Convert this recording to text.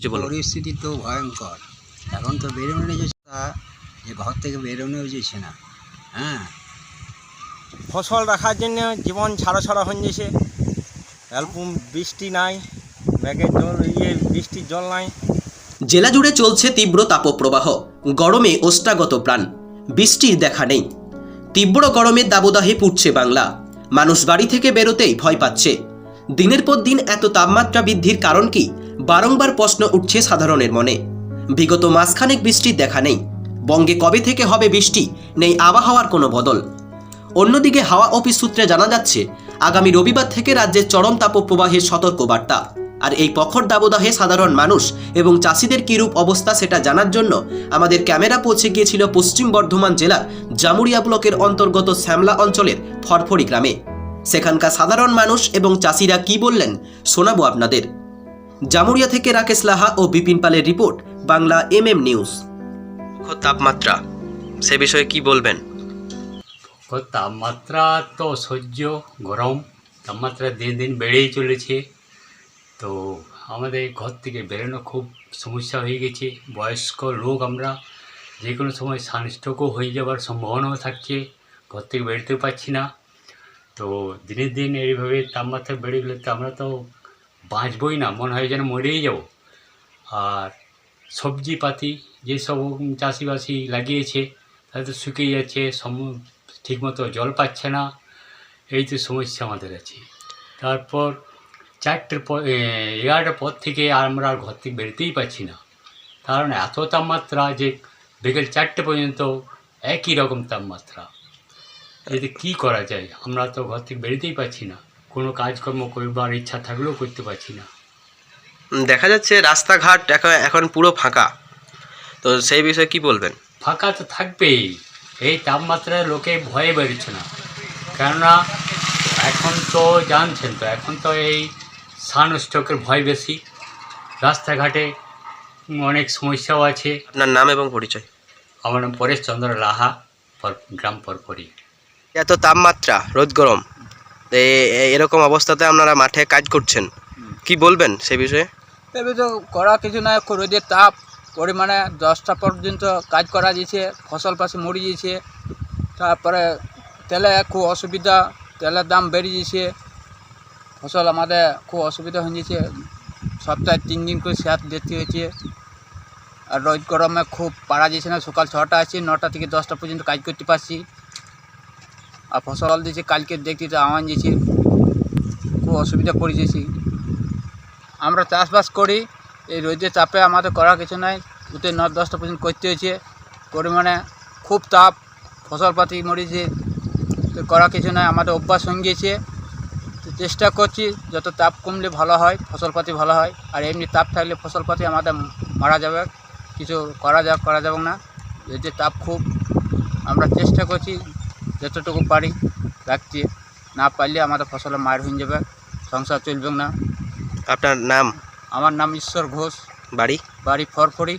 যে বলুন। পরিস্থিতি তো ভয়ঙ্কর। এখন তো বেরোনো যাচ্ছে, যে ঘর থেকে বেরোনোও যাচ্ছে না। হ্যাঁ, ফসল রাখার জন্য জীবন ছাড়া ছাড়া হয়ে গেছে। অল্প বৃষ্টি নাই, মেঘের জল বৃষ্টির জল নাই। জেলা জুড়ে চলছে তীব্র তাপপ্রবাহ, গরমে ওষ্ঠাগত প্রাণ, বৃষ্টির দেখা নেই। তীব্র গরমের দাবদাহে পুড়ছে বাংলা, মানুষ বাড়ি থেকে বেরোতেই ভয় পাচ্ছে। দিনের পর দিন এত তাপমাত্রা বৃদ্ধির কারণ কি, বারংবার প্রশ্ন উঠছে সাধারণের মনে। বিগত মাসখানেক বৃষ্টির দেখা নেই। বঙ্গে কবে থেকে হবে বৃষ্টি, নেই আবহাওয়ার কোনো বদল। অন্যদিকে হাওয়া অফিস সূত্রে জানা যাচ্ছে, আগামী রবিবার থেকে রাজ্যের চরম তাপপ্রবাহের সতর্কবার্তা। আর এই প্রখর দাবদাহে সাধারণ মানুষ এবং চাষিদের কীরূপ অবস্থা সেটা জানার জন্য আমাদের ক্যামেরা পৌঁছে গিয়েছিল পশ্চিম বর্ধমান জেলার জামুরিয়া ব্লকের অন্তর্গত শ্যামলা অঞ্চলের ফরফরি গ্রামে। সেখানকার সাধারণ মানুষ এবং চাষিরা কি বললেন শোনাবো আপনাদের। জামুরিয়া থেকে রাকেশ লাহা ও বিপিন পালের রিপোর্ট, বাংলা নিউজ। তাপমাত্রা, সে বিষয়ে কি বলবেন? তাপমাত্রা তো অসহ্য গরম, তাপমাত্রা দিন দিন বেড়েই চলেছে। তো আমাদের ঘর থেকে বেরোনো খুব সমস্যা হয়ে গেছে। বয়স্ক লোক আমরা, যে কোনো সময় সানস্ট্রোকও হয়ে যাওয়ার সম্ভাবনাও থাকছে। ঘর থেকে বেরোতে পারছি না। তো দিনের দিন এইভাবে তাপমাত্রা বেড়ে গেলে তো আমরা তো বাঁচবই না, মনে হয় যেন মরেই যাব। আর সবজিপাতি যেসব চাষিবাসি লাগিয়েছে তাদের তো শুকিয়ে যাচ্ছে, ঠিকমতো জল পাচ্ছে না। এই তো সমস্যা আমাদের আছে। তারপর 4টের পর 11টার পর থেকে আমরা আর ঘর থেকে বেরোতেই পারছি না, কারণ এত তাপমাত্রা যে বিকেল 4টে পর্যন্ত একই রকম তাপমাত্রা। এতে কী করা যায়? আমরা তো ঘর থেকে বেরোতেই পারছি না, কোনো কাজকর্ম করবার ইচ্ছা থাকলেও করতে পারছি না। দেখা যাচ্ছে রাস্তাঘাট এখন পুরো ফাঁকা, তো সেই বিষয়ে কি বলবেন? ফাঁকা তো থাকবেই, এই তাপমাত্রায় লোকে ভয়ে বেরোচ্ছে না। কেননা এখন তো জানছেন তো, এখন তো এই সানস্ট্রোকের ভয় বেশি, রাস্তাঘাটে অনেক সমস্যাও আছে। আপনার নাম এবং পরিচয়? আমার নাম পরেশ চন্দ্র লাহা, গ্রাম পরপরি। এত তাপমাত্রা, রোদ গরম, এরকম অবস্থাতে আপনারা মাঠে কাজ করছেন, কি বলবেন সে বিষয়ে? এবার তো করা কিছু না, রোদের তাপ পরিমাণে 10টা পর্যন্ত কাজ করা যাচ্ছে, ফসল পাশে মরে গিয়েছে। তারপরে তেলে খুব অসুবিধা, তেলের দাম বেড়ে গিয়েছে, ফসল আমাদের খুব অসুবিধা হয়ে গেছে। সপ্তাহে 3 দিন করে স্যাঁত দেখতে হয়েছে। আর রোদ গরমে খুব পারা যাচ্ছে না, সকাল 6টা আছে, 9টা থেকে 10টা পর্যন্ত কাজ করতে পারছি। আর ফসল দিয়েছে কালকে দেখতে তো আওয়ান দিয়েছে, খুব অসুবিধা পড়ে গেছি। আমরা চাষবাস করি, এই রোদের তাপে আমাদের করার কিছু নাই, উঠে 9-10টা পর্যন্ত করতে হয়েছে। পরিমাণে খুব তাপ, ফসলপাতি মরেছে, তো করা কিছু নাই, আমাদের অভ্যাস হয়ে গিয়েছে। তো চেষ্টা করছি যত তাপ কমলে ভালো হয়, ফসলপাতি ভালো হয়। আর এমনি তাপ থাকলে ফসলপাতি আমাদের মারা যাবে, কিছু করা যাবে না। যে তাপ খুব, আমরা চেষ্টা করছি যতটুকু পারি রাখতে, না পারলে আমাদের ফসলের মার হয়ে যাবে, সংসার চলবে না। আপনার নাম? আমার নাম ঈশ্বর ঘোষ, বাড়ি? বাড়ি ফরফরি।